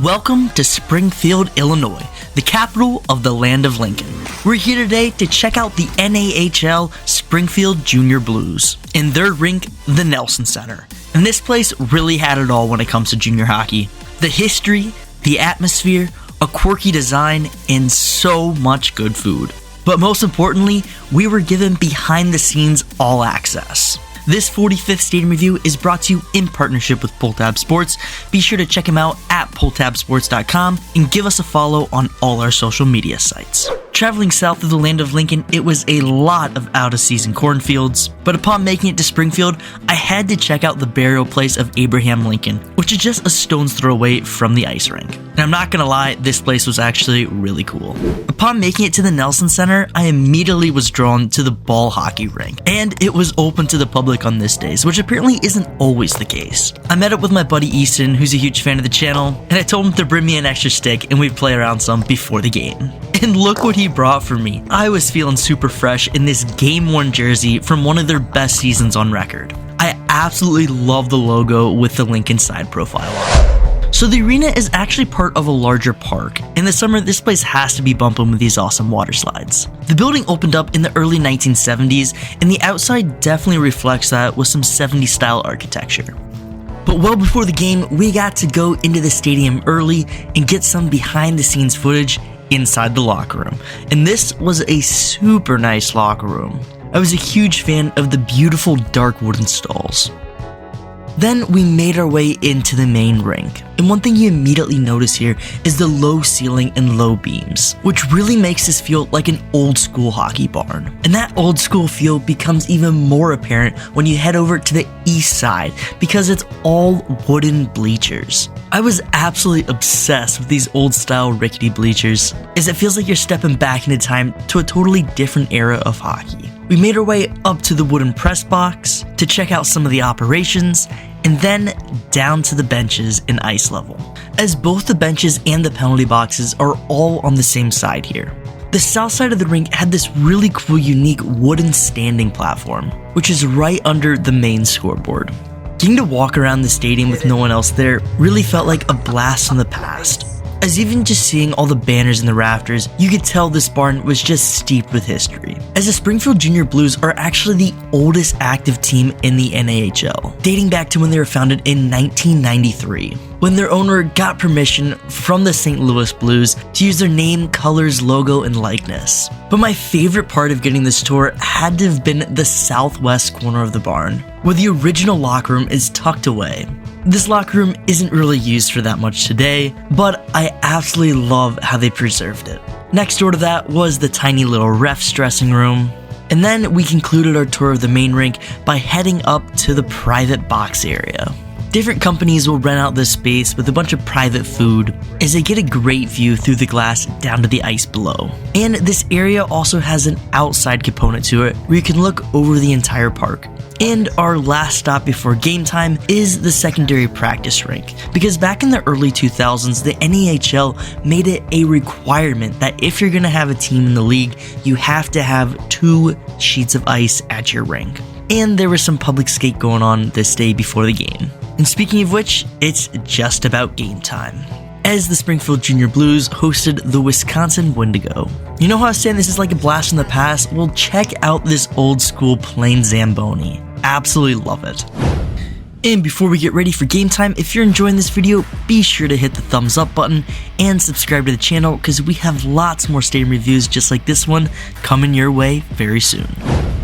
Welcome to Springfield, Illinois, the capital of the land of Lincoln. We're here today to check out the NAHL Springfield Junior Blues in their rink, the Nelson Center. And this place really had it all when it comes to junior hockey. The history, the atmosphere, a quirky design, and so much good food. But most importantly, we were given behind-the-scenes all access. This 45th Stadium Review is brought to you in partnership with Pull Tab Sports. Be sure to check them out at pulltabsports.com and give us a follow on all our social media sites. Traveling south of the land of Lincoln, it was a lot of out-of-season cornfields, but upon making it to Springfield, I had to check out the burial place of Abraham Lincoln, which is just a stone's throw away from the ice rink. And I'm not gonna lie, this place was actually really cool. Upon making it to the Nelson Center, I immediately was drawn to the ball hockey rink, and it was open to the public on this days, which apparently isn't always the case. I met up with my buddy Easton, who's a huge fan of the channel, and I told him to bring me an extra stick and we'd play around some before the game. And look what he brought for me. I was feeling super fresh in this game-worn jersey from one of their best seasons on record. I absolutely love the logo with the Lincoln side profile on it. So the arena is actually part of a larger park. In the summer, this place has to be bumping with these awesome water slides. The building opened up in the early 1970s, and the outside definitely reflects that with some 70s style architecture. But well before the game, we got to go into the stadium early and get some behind the scenes footage inside the locker room. And this was a super nice locker room. I was a huge fan of the beautiful dark wooden stalls. Then we made our way into the main rink, and one thing you immediately notice here is the low ceiling and low beams, which really makes this feel like an old school hockey barn. And that old school feel becomes even more apparent when you head over to the east side, because it's all wooden bleachers. I was absolutely obsessed with these old style rickety bleachers, as it feels like you're stepping back into time to a totally different era of hockey. We made our way up to the wooden press box to check out some of the operations, and then down to the benches in ice level, as both the benches and the penalty boxes are all on the same side here. The south side of the rink had this really cool, unique wooden standing platform, which is right under the main scoreboard. Getting to walk around the stadium with no one else there really felt like a blast from the past, as even just seeing all the banners in the rafters, you could tell this barn was just steeped with history, as the Springfield Junior Blues are actually the oldest active team in the NAHL, dating back to when they were founded in 1993, when their owner got permission from the St. Louis Blues to use their name, colors, logo, and likeness. But my favorite part of getting this tour had to have been the southwest corner of the barn, where the original locker room is tucked away. This locker room isn't really used for that much today, but I absolutely love how they preserved it. Next door to that was the tiny little ref's dressing room, and then we concluded our tour of the main rink by heading up to the private box area. Different companies will rent out this space with a bunch of private food, as they get a great view through the glass down to the ice below. And this area also has an outside component to it where you can look over the entire park. And our last stop before game time is the secondary practice rink, because back in the early 2000s, the NAHL made it a requirement that if you're going to have a team in the league, you have to have 2 sheets of ice at your rink. And there was some public skate going on this day before the game. And speaking of which, it's just about game time, as the Springfield Junior Blues hosted the Wisconsin Wendigo. You know how I was saying this is like a blast from the past? Well, check out this old school plain Zamboni. Absolutely love it. And before we get ready for game time, if you're enjoying this video, be sure to hit the thumbs up button and subscribe to the channel, because we have lots more stadium reviews just like this one coming your way very soon.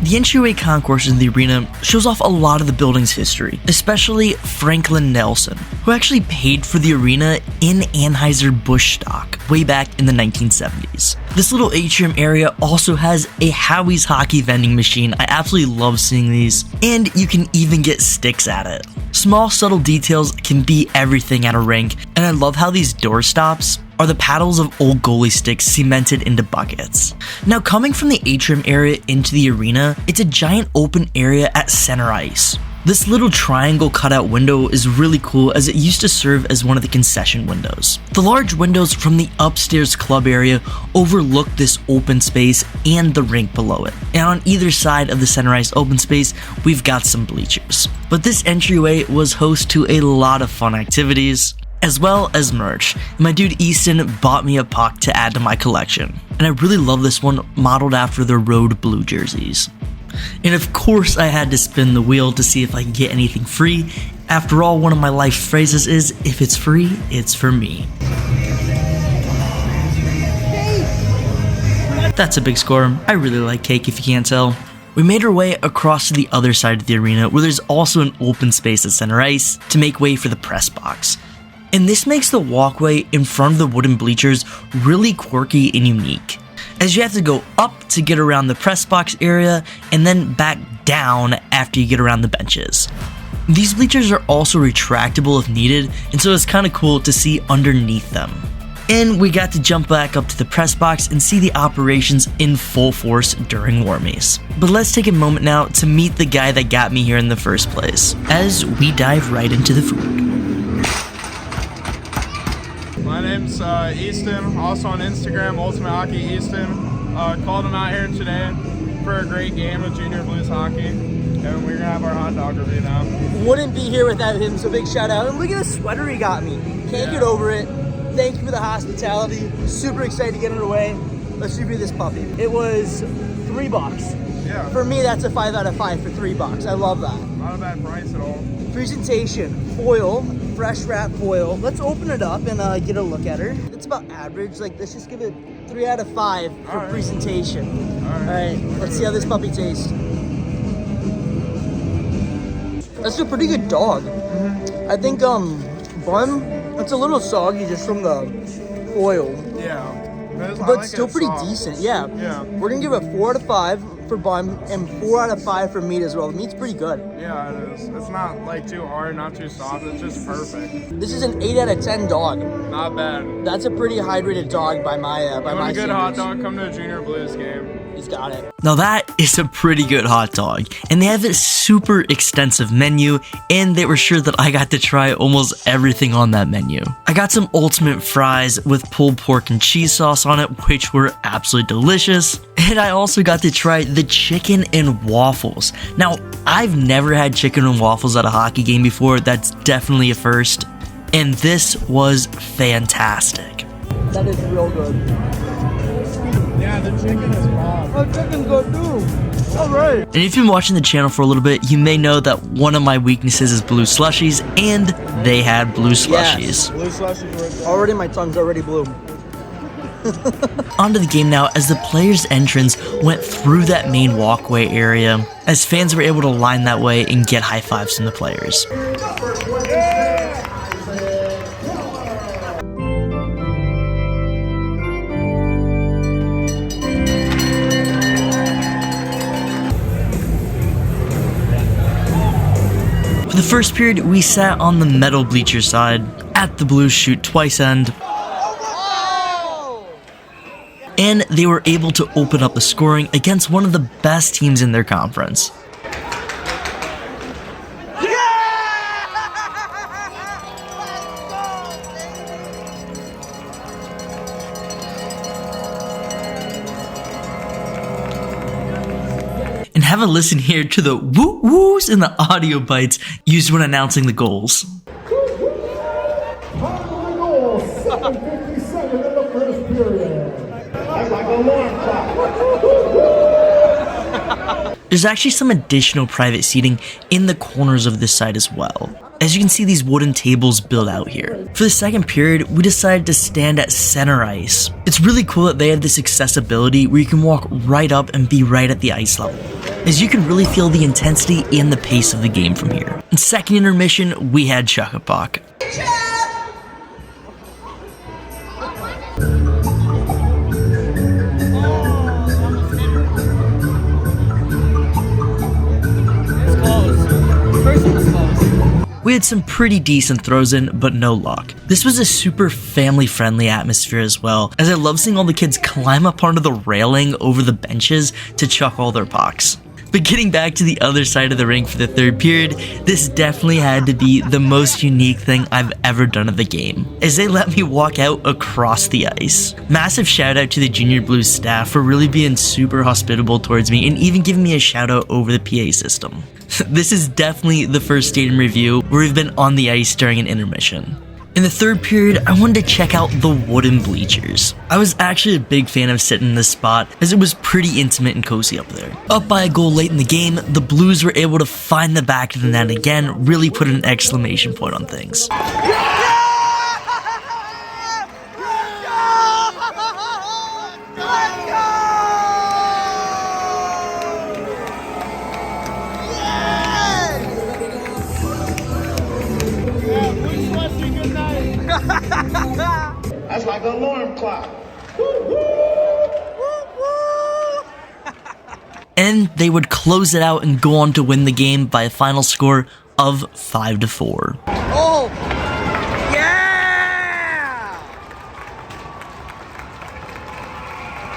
The entryway concourse in the arena shows off a lot of the building's history, especially Franklin Nelson, who actually paid for the arena in Anheuser-Busch stock way back in the 1970s. This little atrium area also has a Howie's hockey vending machine. I absolutely love seeing these, and you can even get sticks at it. Small subtle details can be everything at a rink, and I love how these doorstops are the paddles of old goalie sticks cemented into buckets. Now, coming from the atrium area into the arena, it's a giant open area at center ice. This little triangle cutout window is really cool, as it used to serve as one of the concession windows. The large windows from the upstairs club area overlook this open space and the rink below it. And on either side of the center ice open space, we've got some bleachers. But this entryway was host to a lot of fun activities, as well as merch. My dude Easton bought me a puck to add to my collection, and I really love this one, modeled after the Road Blue jerseys. And of course I had to spin the wheel to see if I could get anything free. After all, one of my life phrases is, if it's free, it's for me. That's a big score. I really like cake if you can't tell. We made our way across to the other side of the arena where there's also an open space at center ice to make way for the press box. And this makes the walkway in front of the wooden bleachers really quirky and unique, as you have to go up to get around the press box area and then back down after you get around the benches. These bleachers are also retractable if needed, and so it's kind of cool to see underneath them. And we got to jump back up to the press box and see the operations in full force during warmies. But let's take a moment now to meet the guy that got me here in the first place, as we dive right into the food. My name's Easton, also on Instagram, Ultimate Hockey Easton. Called him out here today for a great game of Junior Blues hockey, and we're gonna have our hot dog review now. Wouldn't be here without him, so big shout out. And look at the sweater he got me. Can't get over it. Thank you for the hospitality. Super excited to get underway. Let's review this puppy. It was $3. Yeah. For me, that's a 5 out of 5 for $3. I love that. Not a bad price at all. Presentation, foil, fresh wrap foil. Let's open it up and get a look at her. It's about average. Like, let's just give it 3 out of 5 for presentation. All right, let's see how this puppy tastes. That's a pretty good dog. I think bun, it's a little soggy just from the foil. Yeah. But still pretty decent, yeah. Yeah. We're gonna give it 4 out of 5 for bun and 4 out of 5 for meat as well. The meat's pretty good. Yeah, it is. It's not like too hard, not too soft. It's just perfect. This is an 8 out of 10 dog. Not bad. That's a pretty hydrated dog by my You want a good standards. hot dog? Come to a Junior Blues game. He's got it. Now that is a pretty good hot dog, and they have a super extensive menu, and they were sure that I got to try almost everything on that menu. I got some ultimate fries with pulled pork and cheese sauce on it, which were absolutely delicious, and I also got to try the chicken and waffles. Now, I've never had chicken and waffles at a hockey game before. That's definitely a first, and this was fantastic. That is real good. Yeah, the chicken is bomb. Oh, chicken's good too. All right. And if you've been watching the channel for a little bit, you may know that one of my weaknesses is blue slushies, and they had blue slushies. Yes. Blue slushies were good. Already my tongue's already blue. Onto the game now, as the players' entrance went through that main walkway area, as fans were able to line that way and get high fives from the players. For the first period, we sat on the metal bleacher side at the Blues shoot twice end, and they were able to open up the scoring against one of the best teams in their conference. And have a listen here to the woo-woos and the audio bites used when announcing the goals. There's actually some additional private seating in the corners of this side as well, as you can see these wooden tables built out here. For the second period, we decided to stand at center ice. It's really cool that they have this accessibility where you can walk right up and be right at the ice level, as you can really feel the intensity and the pace of the game from here. In second intermission, we had Chuck-a-Puck. We had some pretty decent throws in, but no luck. This was a super family-friendly atmosphere as well, as I love seeing all the kids climb up onto the railing over the benches to chuck all their pucks. But getting back to the other side of the rink for the third period, this definitely had to be the most unique thing I've ever done at the game, as they let me walk out across the ice. Massive shout out to the Junior Blues staff for really being super hospitable towards me and even giving me a shout out over the PA system. This is definitely the first stadium review where we've been on the ice during an intermission. In the third period, I wanted to check out the wooden bleachers. I was actually a big fan of sitting in this spot as it was pretty intimate and cozy up there. Up by a goal late in the game, the Blues were able to find the back of the net again, really put an exclamation point on things. That's like an alarm clock. And they would close it out and go on to win the game by a final score of 5-4. Oh! Yeah!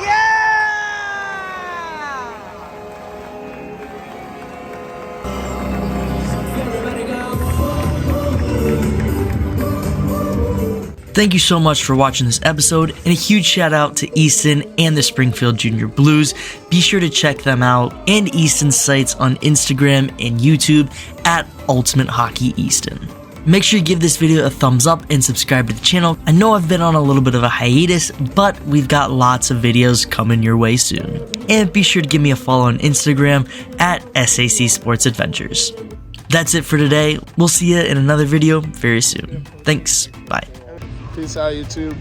Yeah! Thank you so much for watching this episode, and a huge shout out to Easton and the Springfield Junior Blues. Be sure to check them out and Easton's sites on Instagram and YouTube at Ultimate Hockey Easton. Make sure you give this video a thumbs up and subscribe to the channel. I know I've been on a little bit of a hiatus, but we've got lots of videos coming your way soon. And be sure to give me a follow on Instagram at SAC Sports Adventures. That's it for today. We'll see you in another video very soon. Thanks. Bye. Peace out, YouTube.